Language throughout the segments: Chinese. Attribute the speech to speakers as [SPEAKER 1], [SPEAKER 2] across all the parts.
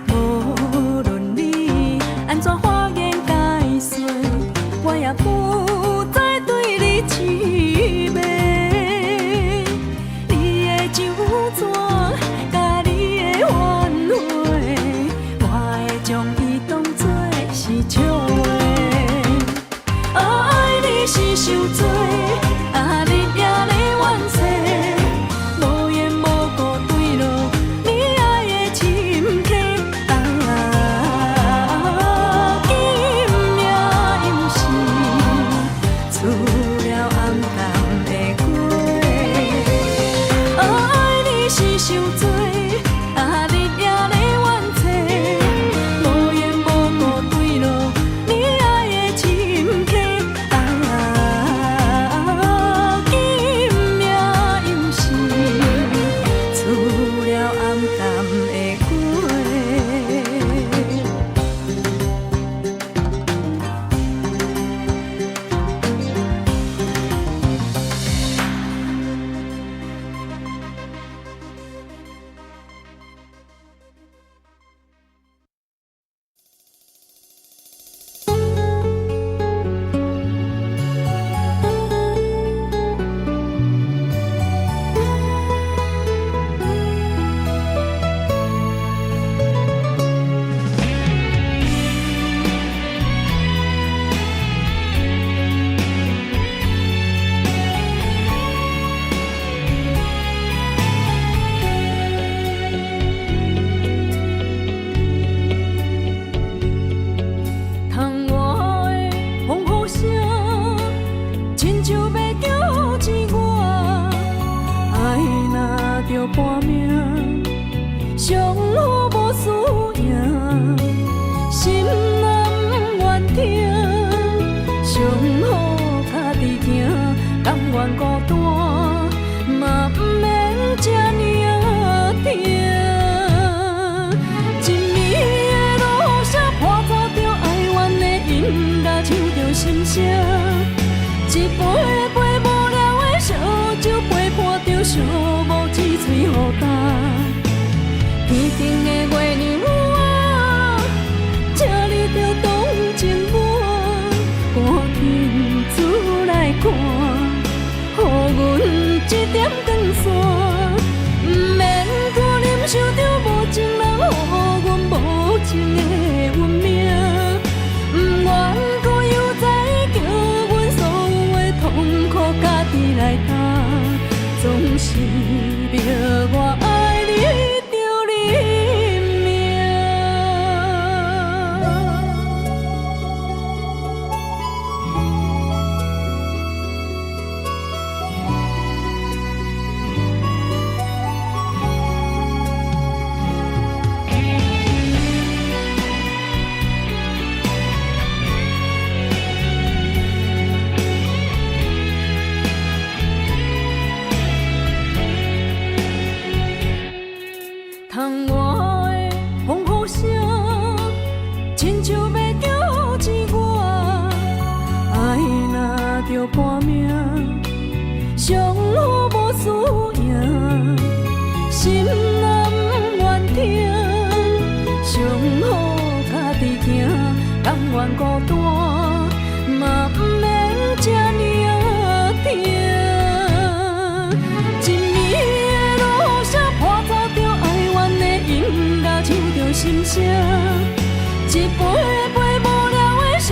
[SPEAKER 1] 无论你安怎花言愿孤单，嘛不免这呢疼。一暝的落霞破奏着哀怨的音乐，唱着心声。一杯杯无聊的烧酒，陪伴着寂寞一嘴雨干。天顶的月亮啊，请你着同情我，赶紧出来看，予阮一点光线，不免搁忍受着无情人予阮无情的运命，不愿搁又再叫阮所有的痛苦家己来担，总是着我爱你。窗外的风雨声，亲像要叫醒我。爱若着半命，上好无输赢，心若不愿听，上好家己行，甘愿孤单，嘛不免这呢疼。一暝的落霞破奏着爱怨的音乐，唱着心声。一杯杯无聊的烧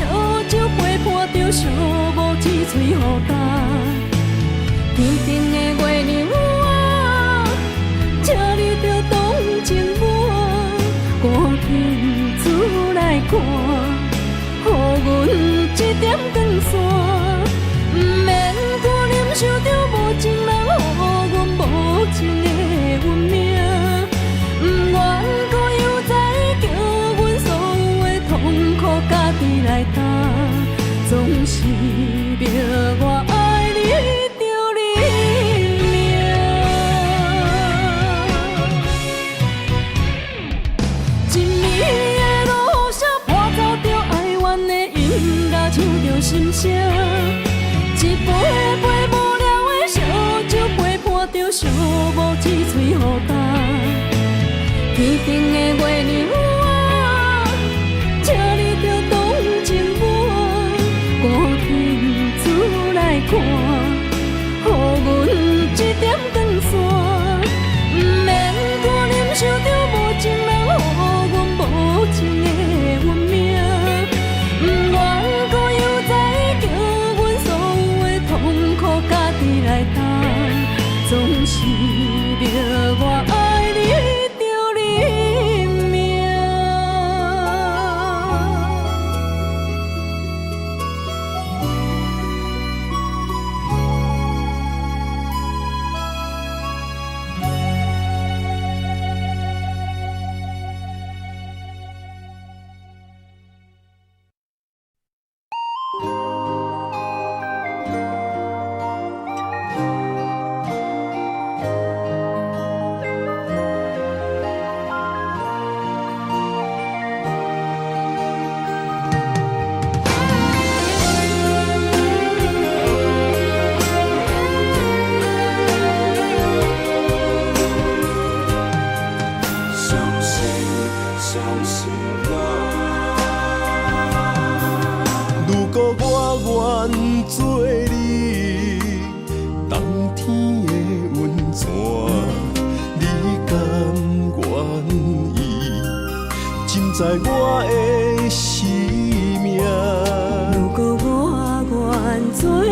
[SPEAKER 1] 酒，陪伴着寂寞一嘴雨干。天顶的月亮啊，请你着同情我，赶紧出来看，予阮一点光线，不免搁忍受着无情人予阮无情的运命，不愿搁又再叫阮所有的痛苦家己来担，总是着我爱你着你命。一暝的落霞破奏着哀怨的音乐，唱着心声。一杯杯无聊的烧酒，陪伴着寂寞一嘴雨干。天顶的月亮啊，请你着同情我，赶紧出来看，予阮一点光线，不免搁忍受着无情人予阮无情的运命，不愿搁又再叫阮所有的痛苦家己来担，总是着我爱你着你命。
[SPEAKER 2] 如果我愿做你冬天的温泉，你甘愿意浸在我的生命？
[SPEAKER 1] 如果我愿做你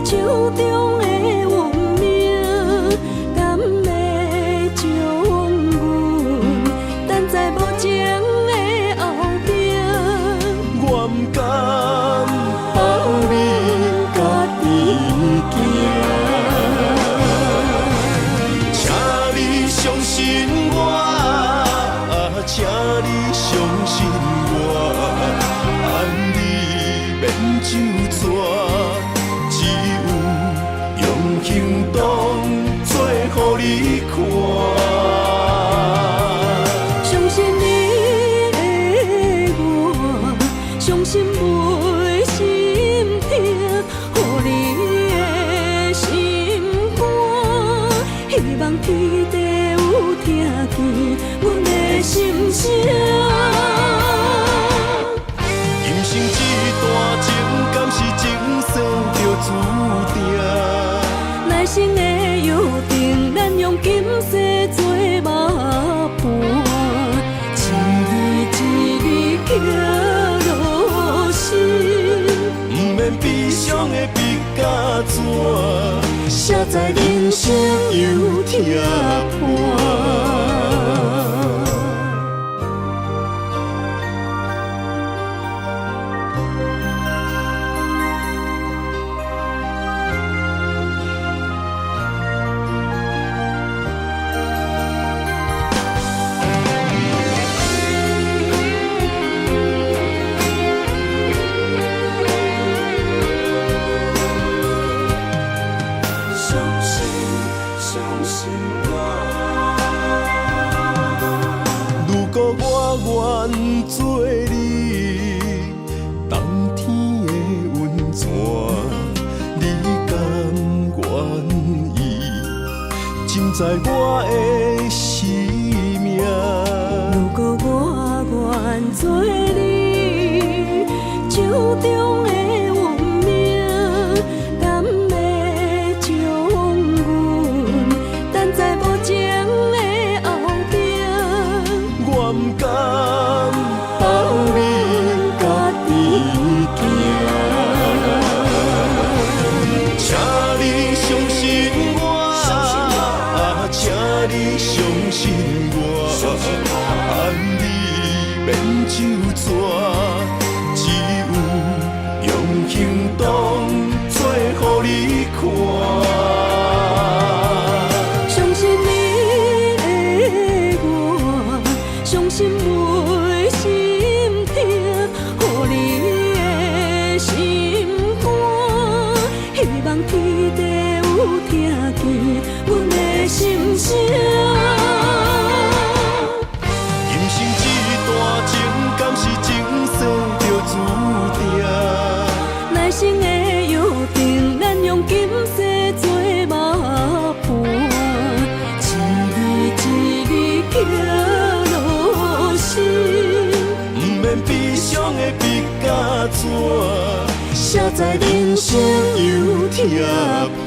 [SPEAKER 1] 手中的运命，敢会将阮等在无情的后壁？
[SPEAKER 2] 我不甘放你家己行，请你相信我，请你相信我，爱你免就错，一
[SPEAKER 1] 见阮的心声。
[SPEAKER 2] 人生这段情，敢是前世就注定？
[SPEAKER 1] 来生的约定，咱用今世做伙伴，一字一字行路行，
[SPEAKER 2] 不免悲伤的笔甲纸，写在人生忧痛伴。如果我愿做你冬天的温泉，你甘愿意浸在我的生命？
[SPEAKER 1] 如果我愿做你手中的运命，敢要将阮等在无情的后壁？
[SPEAKER 2] 我不甘放你家己行，请你相信我，请你相信我，爱你免手纸，只有用行动做予你看。
[SPEAKER 1] 相信你的我，相信每心痛，予你的心肝，希望天地有听见阮的心声。
[SPEAKER 2] 人生这段情，敢是前世就注定？
[SPEAKER 1] 来生的约定，咱用今世做伙伴，一字一字行路行，
[SPEAKER 2] 不免悲伤的笔甲纸，写在人生忧痛伴。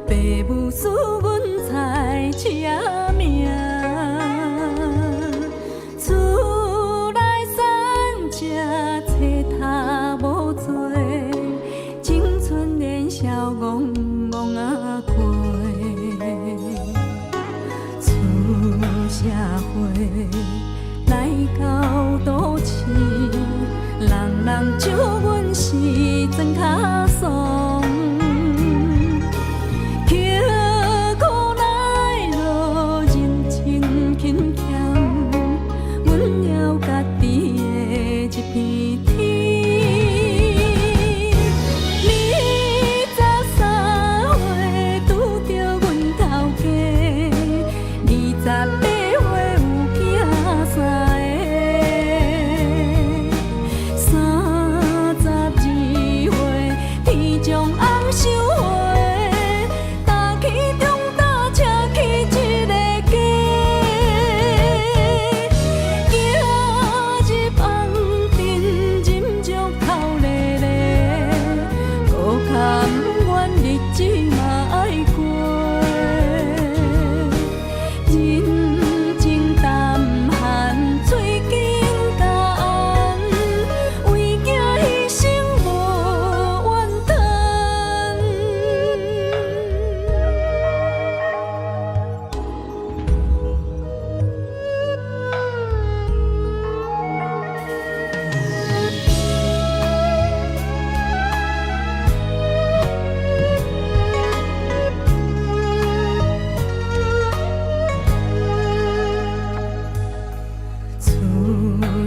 [SPEAKER 1] 爸母赐阮才车命，厝内产食册读无多，青春年少戆戆啊过，出社会来到都市，人人笑阮是装脚爽。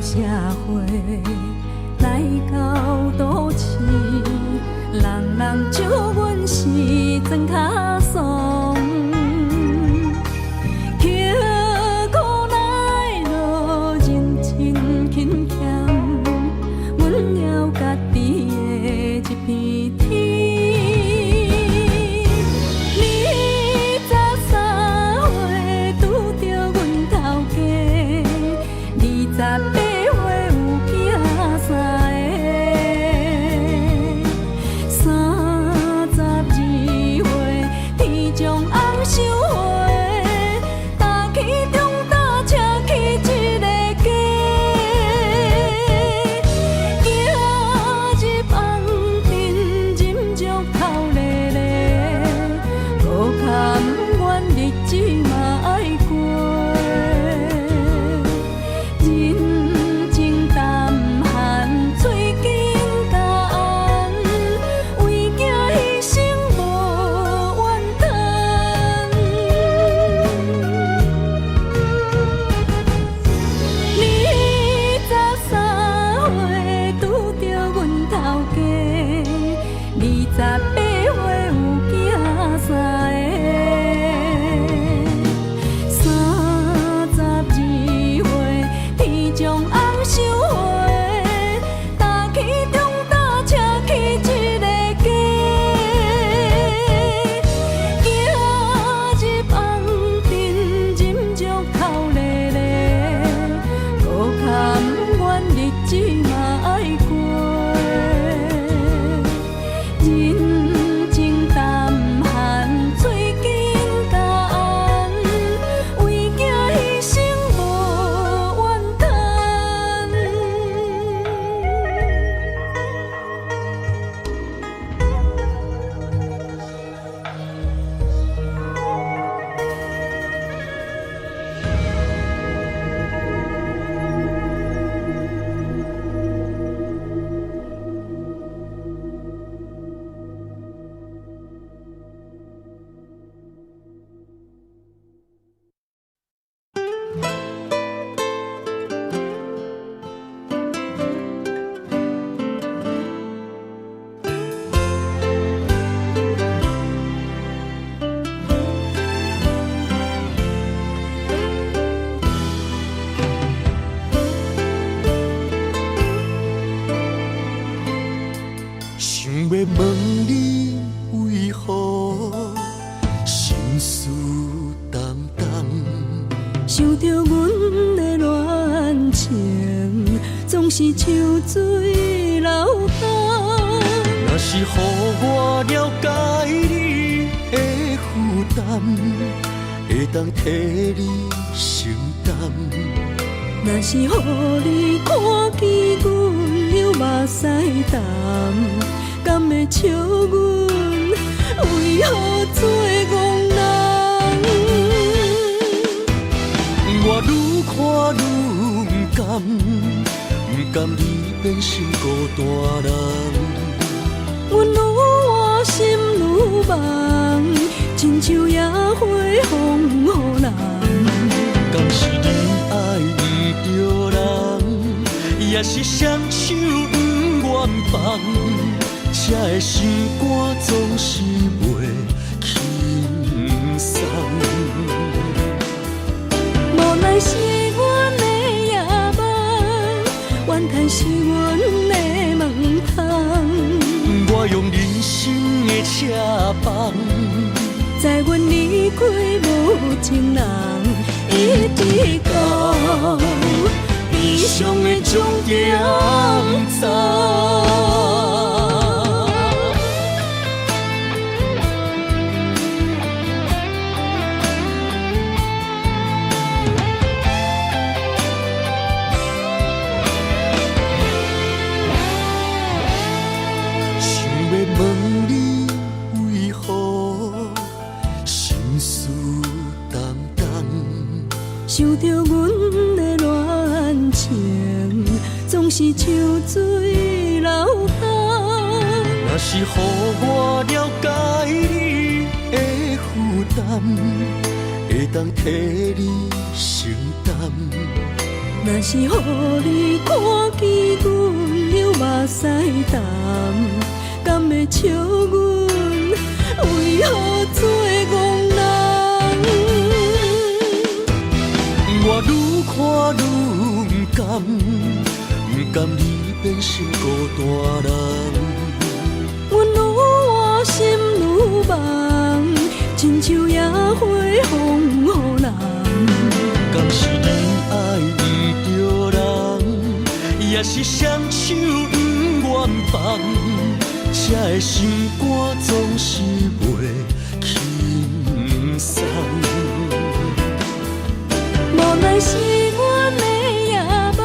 [SPEAKER 1] 社会来到都市，人人笑阮是装脚爽。刻苦耐劳，认真勤俭，阮了家己的一片天。23岁拄着阮头家，28。
[SPEAKER 2] 要问你为何心事重重，
[SPEAKER 1] 想着阮的恋情，总是像水流淌。
[SPEAKER 2] 若是予我了解你，的负担，会当替你承担。
[SPEAKER 1] 若是予你看见阮流目屎淡，敢会笑阮为何做戆人？
[SPEAKER 2] 我愈看愈不甘你变成孤单人。
[SPEAKER 1] 阮愈活心愈梦，亲像野花放予人。
[SPEAKER 2] 敢是你爱不着人，也是双手不愿放，才会心肝总是袂轻松。
[SPEAKER 1] 无奈是阮的野梦，怨叹是阮的梦通。
[SPEAKER 2] 我用人生的车房，
[SPEAKER 1] 在阮离开无情人，一直到悲伤的终点站。
[SPEAKER 2] 想要问你为何心事重重，
[SPEAKER 1] 想着阮的恋情，总是像水流淌。
[SPEAKER 2] 若是予我了解你的负担，会当替你承担。
[SPEAKER 1] 若是予你看见阮流目屎淡，敢会笑阮为何做戆人？
[SPEAKER 2] 我愈看愈不甘你变成孤单人。
[SPEAKER 1] 阮愈活心愈梦，亲像野花放予人。
[SPEAKER 2] 敢是你爱不着人，也是双手不愿放，才会心肝总是袂轻松。
[SPEAKER 1] 无奈是阮的野梦，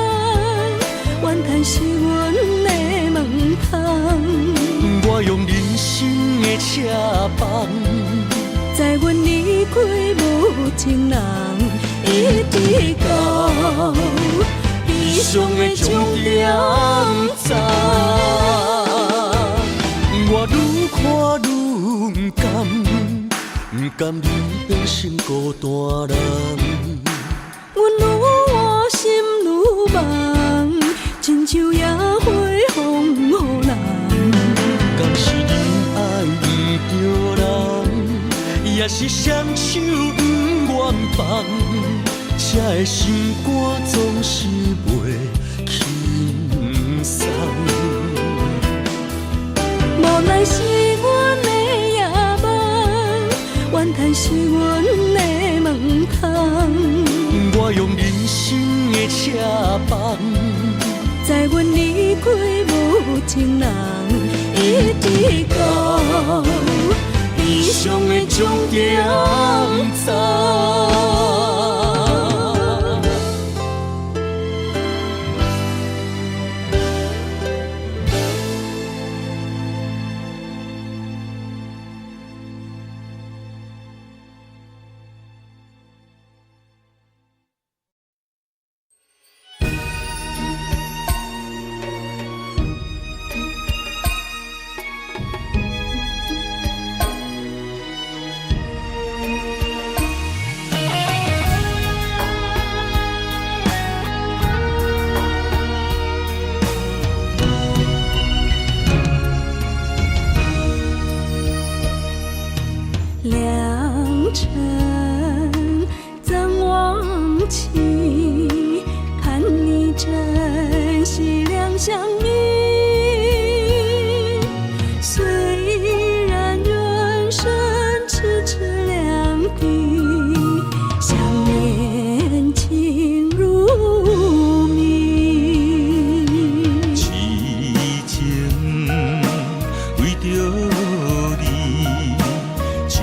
[SPEAKER 1] 怨叹是阮的梦通。
[SPEAKER 2] 我用人生的车房，
[SPEAKER 1] 在阮离开无情人，一直到悲伤的终点站。
[SPEAKER 2] 我愈看愈不甘你变成孤单人。
[SPEAKER 1] 阮愈活心愈梦，亲像野花放予人。
[SPEAKER 2] 敢是你爱不着人，也是双手不愿放，才会心肝总是袂轻松。
[SPEAKER 1] 无奈是阮的野梦，怨叹是阮的梦通。
[SPEAKER 2] 我用人生的车房，
[SPEAKER 1] 在阮离开无情人，一直到悲伤的终点站。良辰怎忘记？盼你珍惜两相依。虽然人生痴痴两地，想念情如命。
[SPEAKER 2] 痴情为着你，痴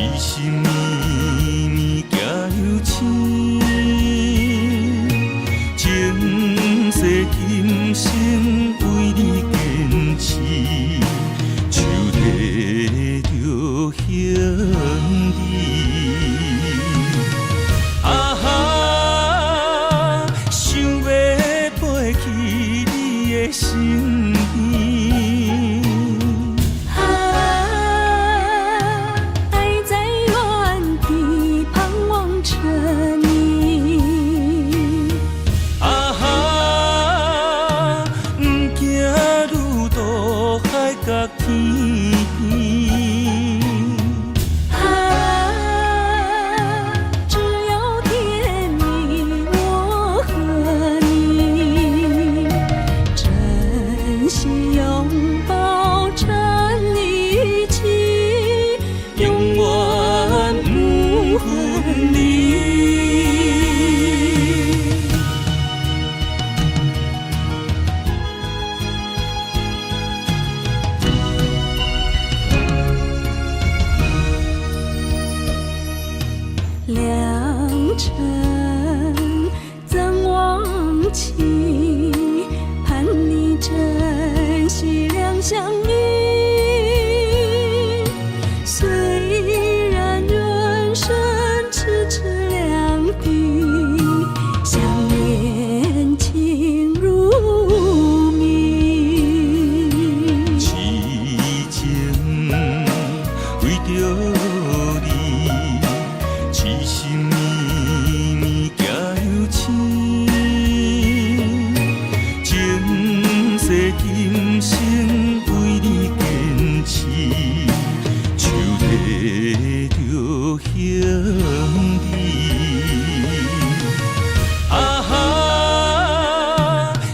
[SPEAKER 1] 良辰怎忘记？盼你珍惜两相依。虽然人生咫尺两地，想念情如命。
[SPEAKER 2] 痴情为着你，痴心绵绵行有情，前世今生为你坚持，手提着兄弟。啊哈，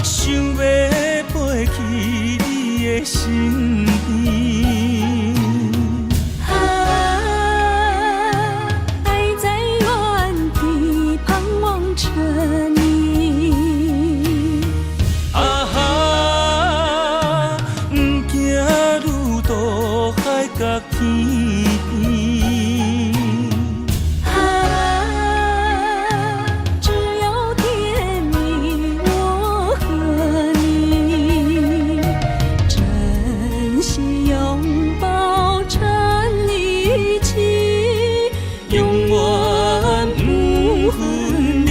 [SPEAKER 2] 想要飞去你的身边。
[SPEAKER 1] 爱在原地盼望着你。
[SPEAKER 2] 啊哈，不惊路途海角天边。
[SPEAKER 1] 只有甜蜜我和你，珍惜拥抱成一起，
[SPEAKER 2] 永远不分离，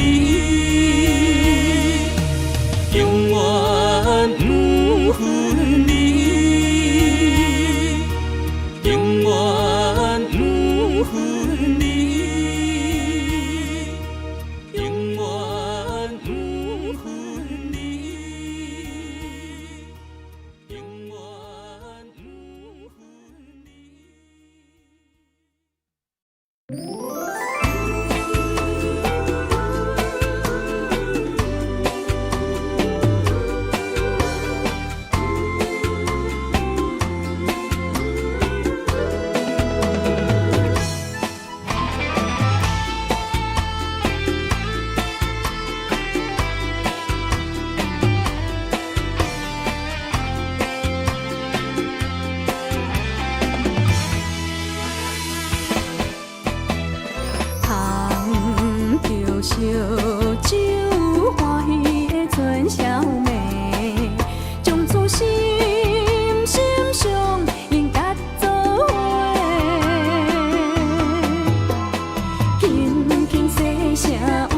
[SPEAKER 2] 永远不分离，永远不分离，永远不分离，永远不分离。
[SPEAKER 1] 捧着烧酒，欢喜的全小妹，将此心心相应甲做伙，轻轻说声话，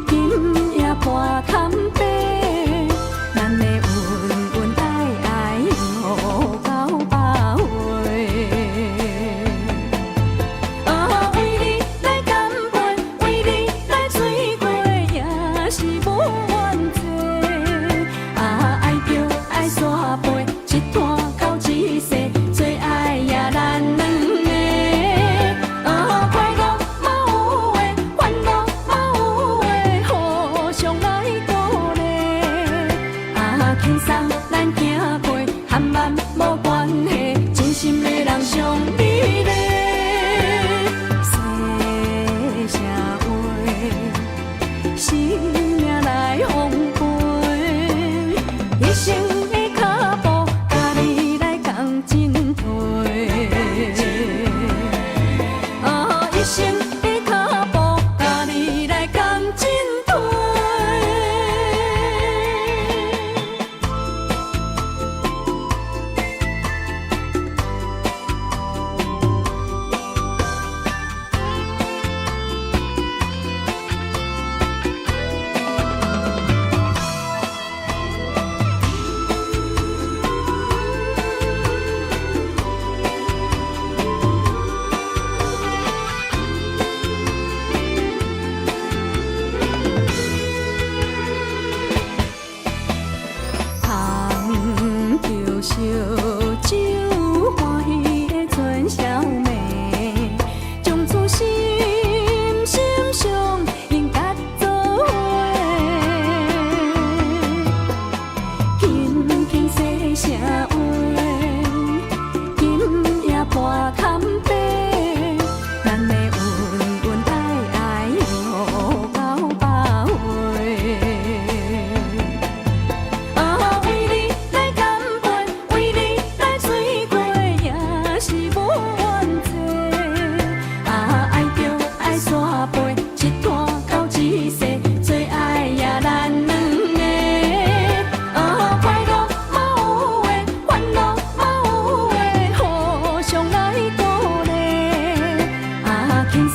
[SPEAKER 1] 今夜伴堪白，咱的恩恩爱爱永到百岁。为你来干杯，为你来醉过，也是无怨嗟。爱着爱煞陪，一段到一世，最爱也咱两个。快乐嘛有话，烦恼嘛有话，互相来鼓励。轻松咱行过，和万无关系，真心的人上美丽。说声话，生命来奉陪，一生的脚步，甲你来共进退。一生的脚步，甲你来共进退。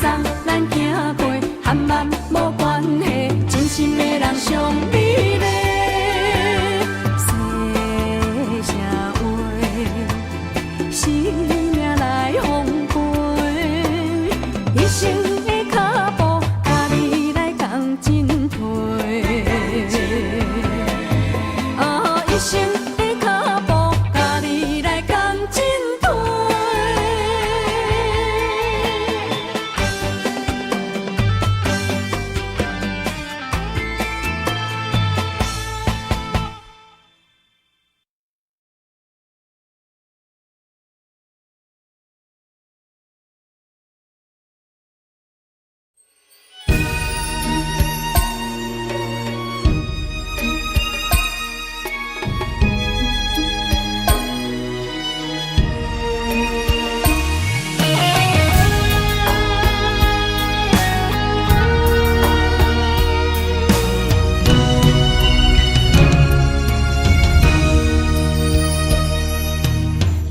[SPEAKER 1] 送咱行过，和万无关系，真心的人上美丽。细声话，生命来奉陪，一生的脚步，甲你来共进退。一生的脚步，甲你来共进退。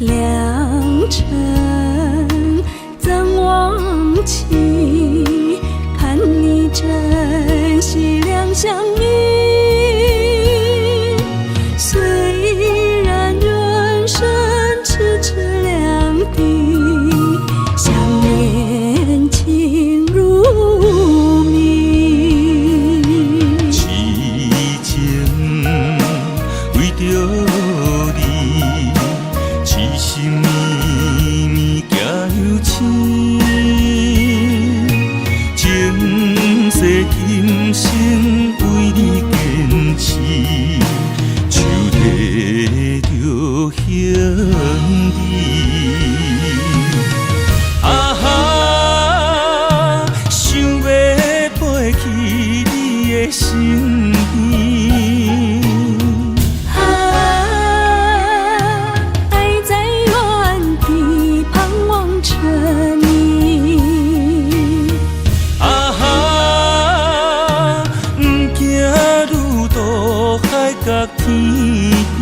[SPEAKER 1] 良辰怎忘记，盼你珍惜两相依。虽然人生咫尺两地，想念情如命。
[SPEAKER 2] 痴情为着你，痴心绵绵行有情，前世今生为你坚持，手提着兄弟。啊哈，想要飞去你的身边。
[SPEAKER 1] 爱在原地盼望着你。
[SPEAKER 2] 啊哈，不惊路途海角天边。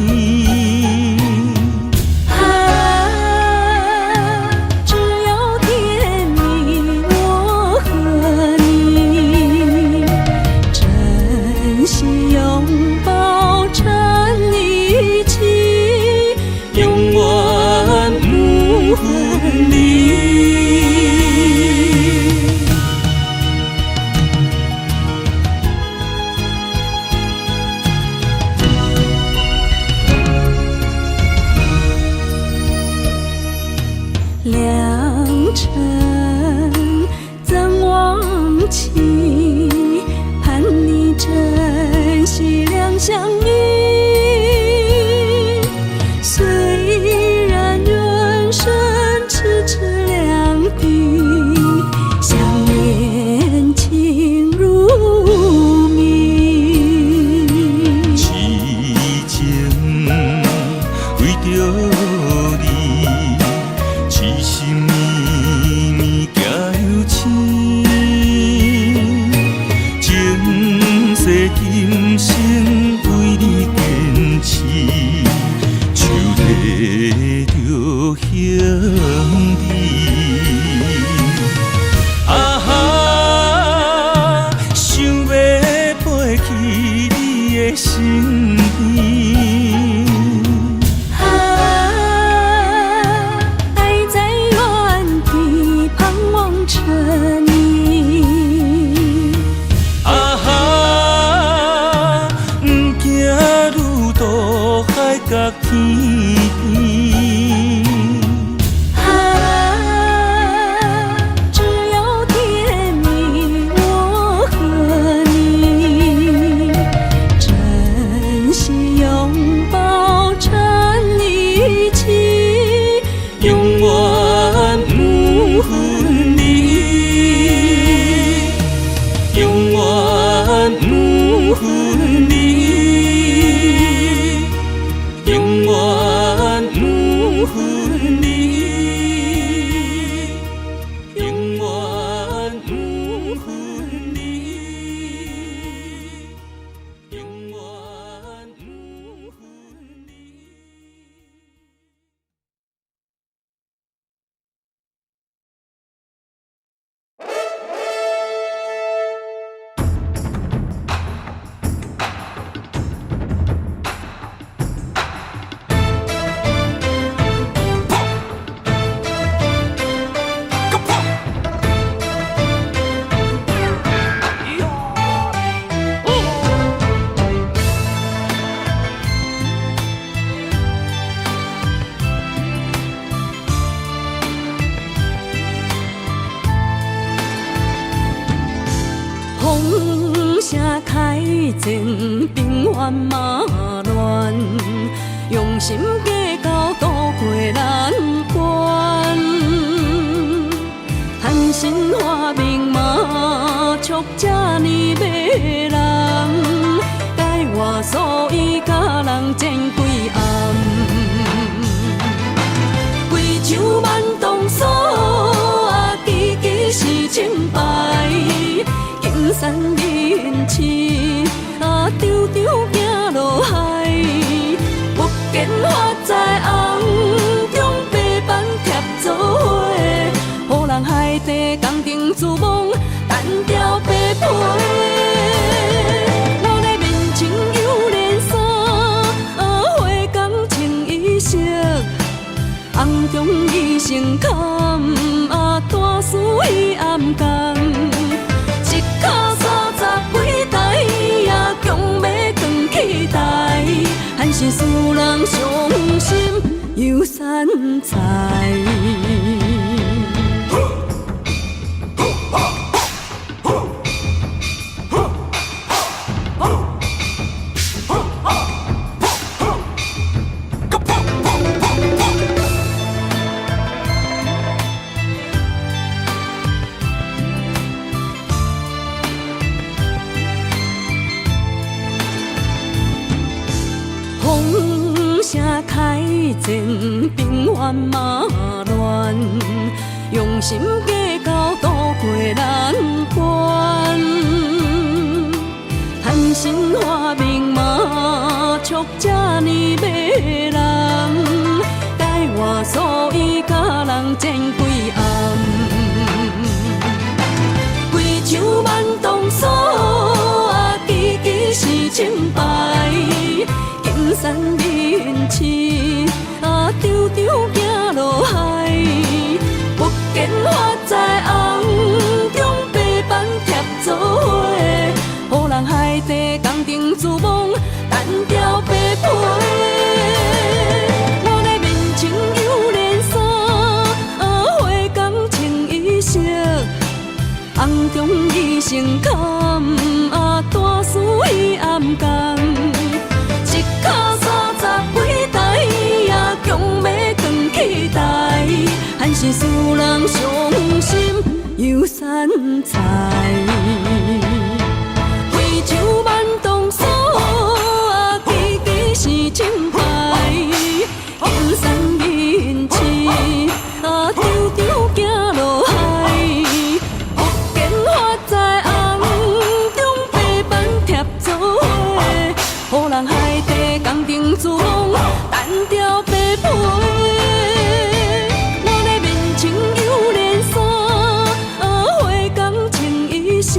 [SPEAKER 1] 只要天明我和你，珍惜拥抱缠一起，
[SPEAKER 2] 永远不分离。
[SPEAKER 1] 良辰怎忘记，盼你珍惜两相依。虽然人生咫尺两地，想念情如命。
[SPEAKER 2] 痴情为着你，痴心绵绵行有情，
[SPEAKER 1] 声开前，平原马乱，用心计较渡过难关。谈心话明码，促这呢迷人，解我所以甲人争几暗。贵州万东锁，支支是清白。金山银刺，丢丢行落海。目见花在红中，白板贴做伙，予人海底工程自忙，单调白皮。老来面前有连衫，花工穿衣色，红中伊成坎，大事伊暗工。一脚30几台，也强要扛起台，还是使人伤心又散财。开前，平原马乱，用心计较渡过难关。谈心话明码，促这呢迷人，解我所以甲人争几暗。贵州万东锁，支支是清白。金山银刺，丢丢行落海。目见花在红中，白板贴做伙，予人海底工程自忙，单调白皮。老来面前有连衫，花工穿衣色，红中伊成坎，大事伊暗工。一脚30几台，也强要扛起台，还是使人伤心又散财。贵州万东锁，支支是清白。金山银刺，丢丢行落海。目见花在红中，白板贴做伙，予人海底工程自忙，单调白皮。老来面前有连衫，花工穿衣色，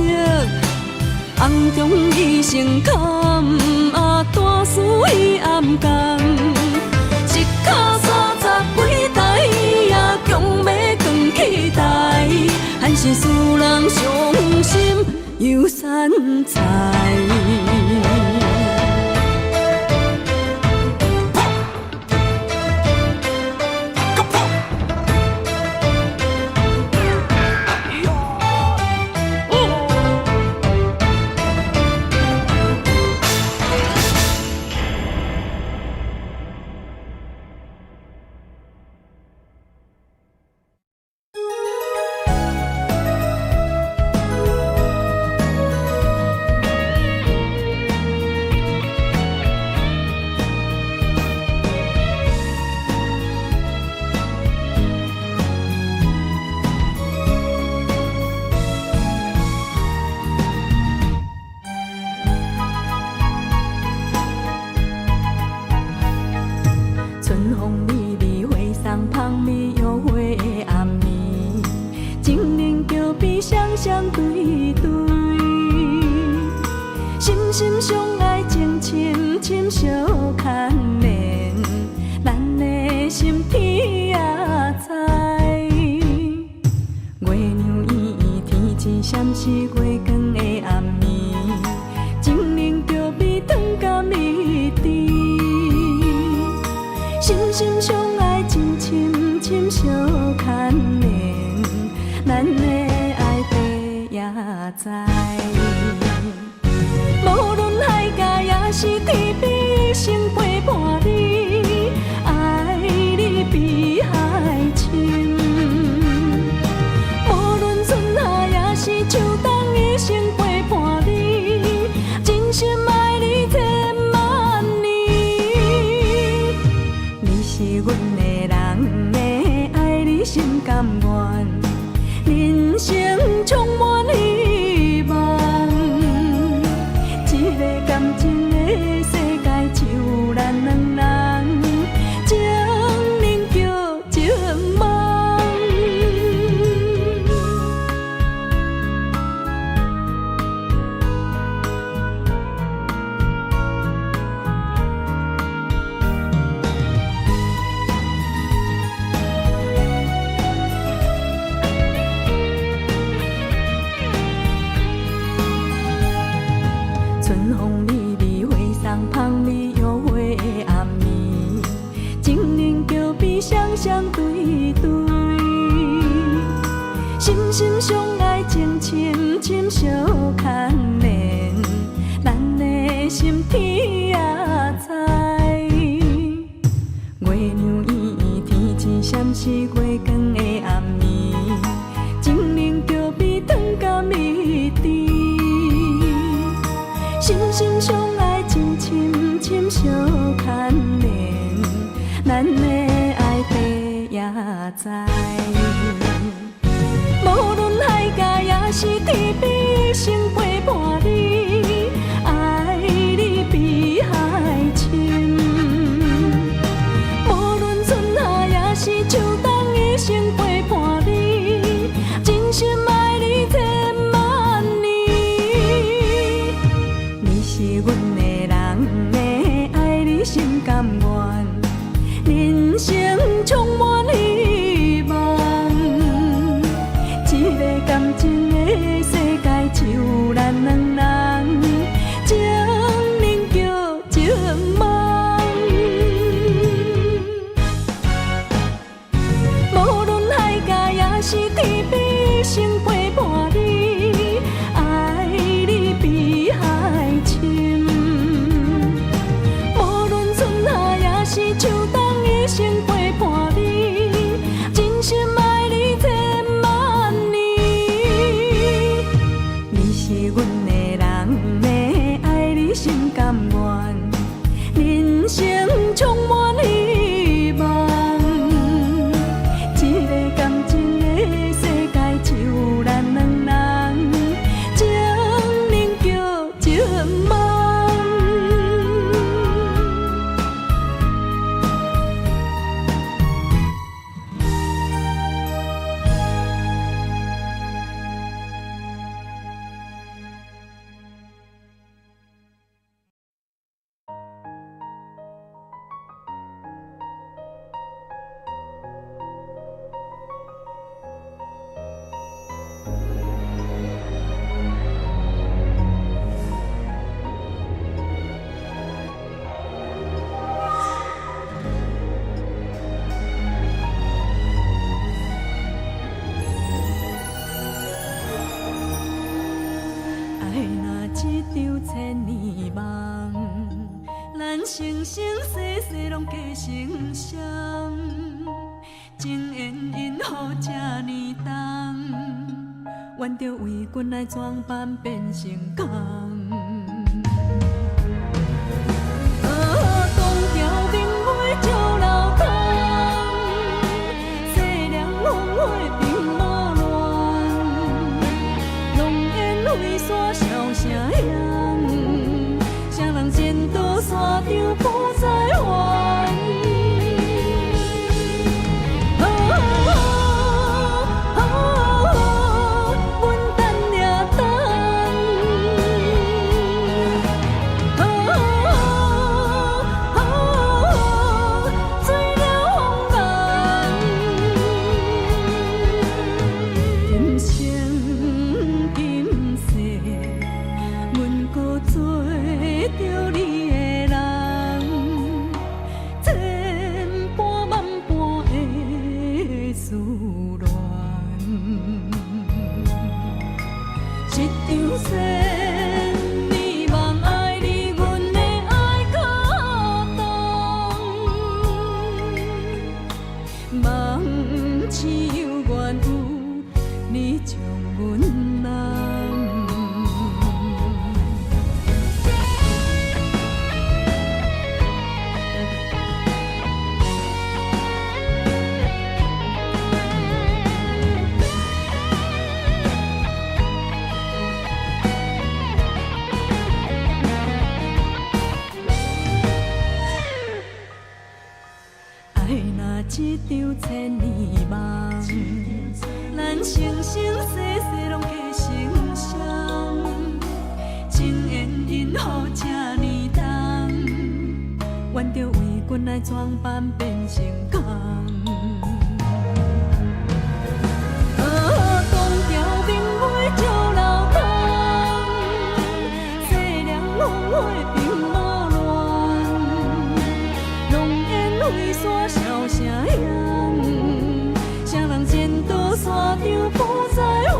[SPEAKER 1] 红中伊成坎，大事伊暗工。一脚30几台，也强要扛起台，还是使人伤心又散财。春风微微，花送香味，幽会的暗暝，情人桥边双双对对，心心相爱，情深深相牵连，咱的心天也知。月亮圆圆，天际闪烁，月光的暗暝，情人桥边糖甲蜜甜。心心相爱，情深深相牵连，咱的爱地也知。无论海角也是天边，成陪伴你，爱你比海深。无论春夏也是秋冬，一生陪伴你，真心爱你千万年。你是阮的人的，爱你心甘愿，人生充满希望。一个感情的世界，只有咱两人，情人叫情梦。春风微微，花送香味，幽会的暗暝，情人桥边双双对对，心心相爱，情深深相牵连，咱的心天也知。月亮圆圆，天星闪烁，月光的暗暝，情人桥边糖甲蜜甜。心心相爱，情深深相牵连，咱的爱地也知。无论海角也是天边，成陪伴你，爱你比海深。无论春夏也是秋冬，一生陪伴你，真心爱你千万年。你是阮的人的，爱你心甘愿，人生充满希望。一个感情的世界，只有咱两人，情人叫情梦。无论海角也是天边，成陪伴你，爱你比海深。无论春夏也是秋冬，一生陪伴你，真心爱你千万年。你是阮的人的，爱你心甘愿，人生充满希望。一个感情的世界，只有咱两人，情人叫情梦。爱若一场千年梦，咱生生世世拢加成双。情缘因何这呢重？愿着为君来装扮变成工。东条明月照楼空，西凉风花并无乱。龙烟飞沙笑声响，谁人前途山场破彩环。一场千年梦。床板变成空。东条明月照楼窗，细凉风花并无乱，浓烟飞沙笑声响，谁人前途山场不再还。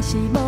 [SPEAKER 1] 是无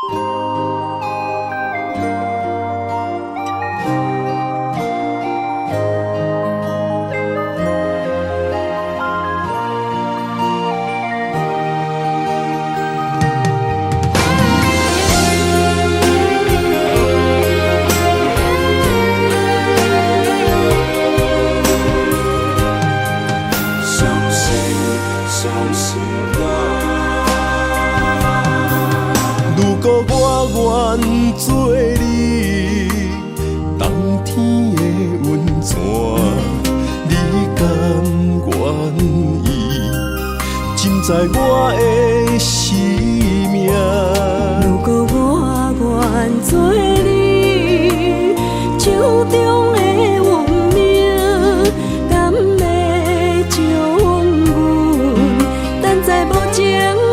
[SPEAKER 2] 如果我愿做你冬天的温泉，你甘愿意浸在我的生命？
[SPEAKER 1] 如果我愿做你手中的运命，敢会将阮等在无情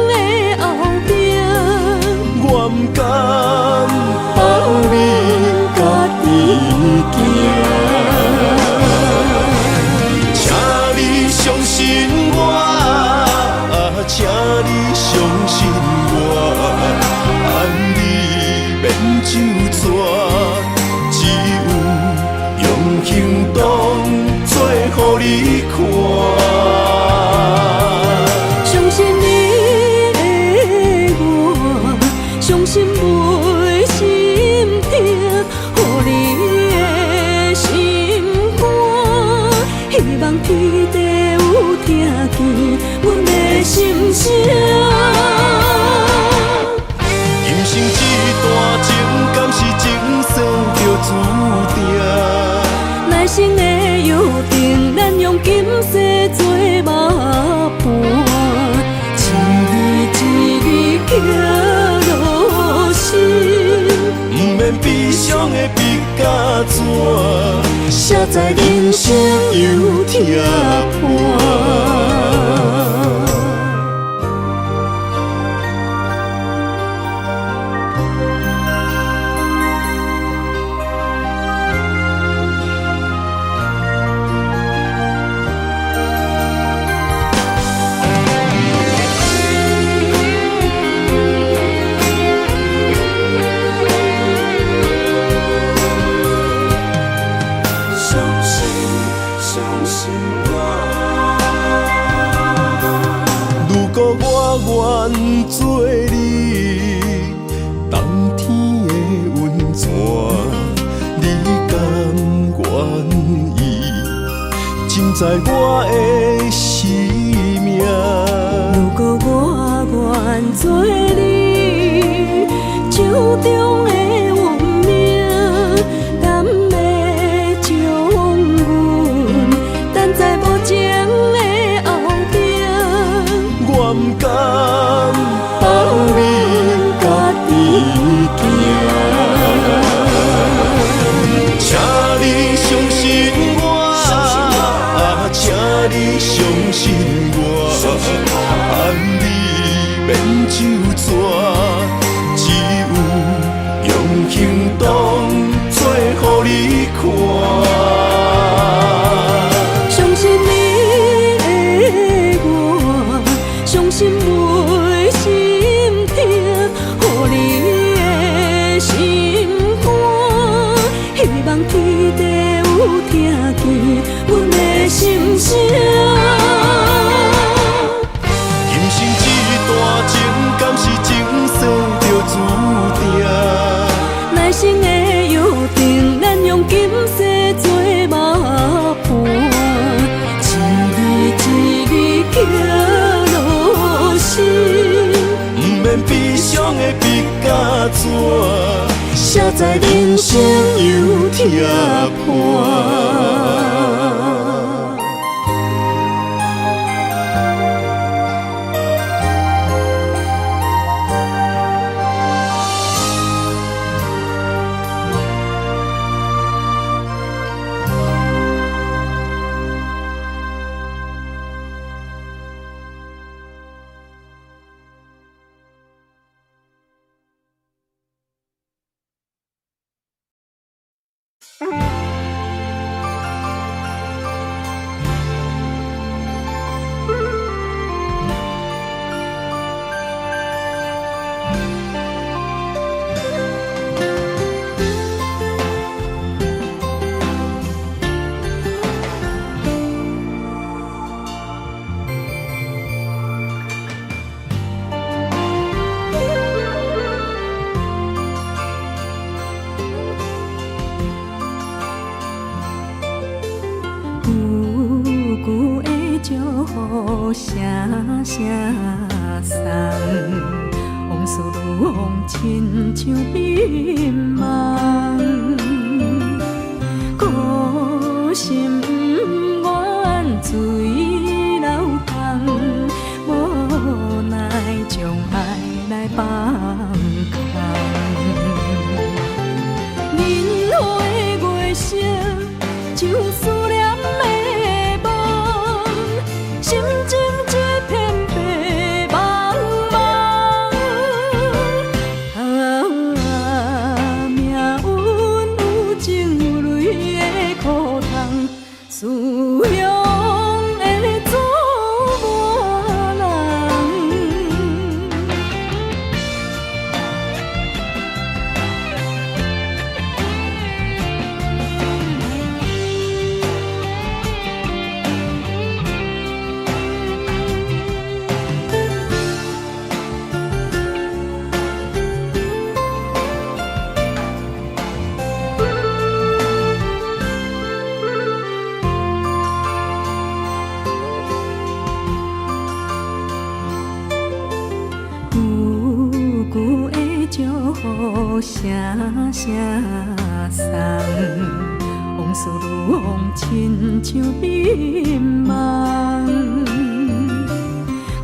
[SPEAKER 1] 的后壁？
[SPEAKER 2] 我不甘放你家己行，请你相信我，请你相信我，爱你免就错，只有用行动做予你看。
[SPEAKER 1] 相信你的我，相信每心痛，予你的心肝，希望天地有听见阮的心声。
[SPEAKER 2] 人生这段情，敢是前世就注定？
[SPEAKER 1] 来生的约定，咱用今世做伙伴，一字一字刻落心，
[SPEAKER 2] 不免悲伤的笔甲纸，写在人生犹痛伴。如果我愿做你冬天的温泉，你甘愿意浸在我的生命？
[SPEAKER 1] 如果我愿做你手中的运命，敢会将阮等在无情的后壁？
[SPEAKER 2] 我不甘放你家己行，请你相信我，请你相信我，爱你免就错，只有用行动做予你看。
[SPEAKER 1] 相信你的我，相信每心痛，予你的心肝，希望天地有听见阮的心声。
[SPEAKER 2] 人生这段情，敢是前世就注定？
[SPEAKER 1] 来生的约定，咱用今世做伙伴，一字一字刻落心，
[SPEAKER 2] 不免悲伤的笔甲纸，写在人生犹痛伴。
[SPEAKER 1] 风亲像冰梦，孤心不愿随流淌，无奈将爱来放空。年华的月色，像思念的梦，心情一片白茫茫。命运有情有泪的苦痛，思乡的做无人。久久的祝福声声送，往事如风亲像冰梦，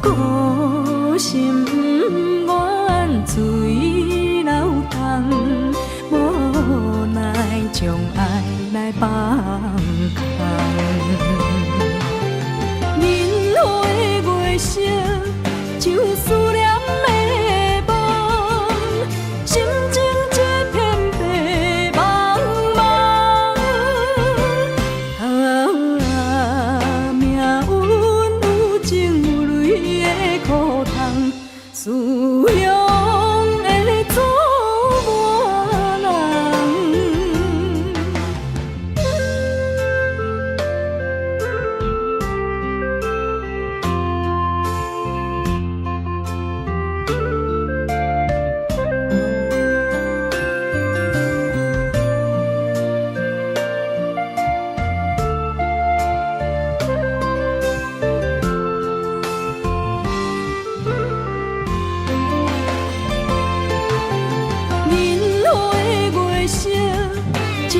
[SPEAKER 1] 孤心不愿随流淌，无奈将爱来放空。年华的月色，像思念的梦，心情一片白茫茫。命运有情有泪的苦痛，思乡的做无人。年华的月色，像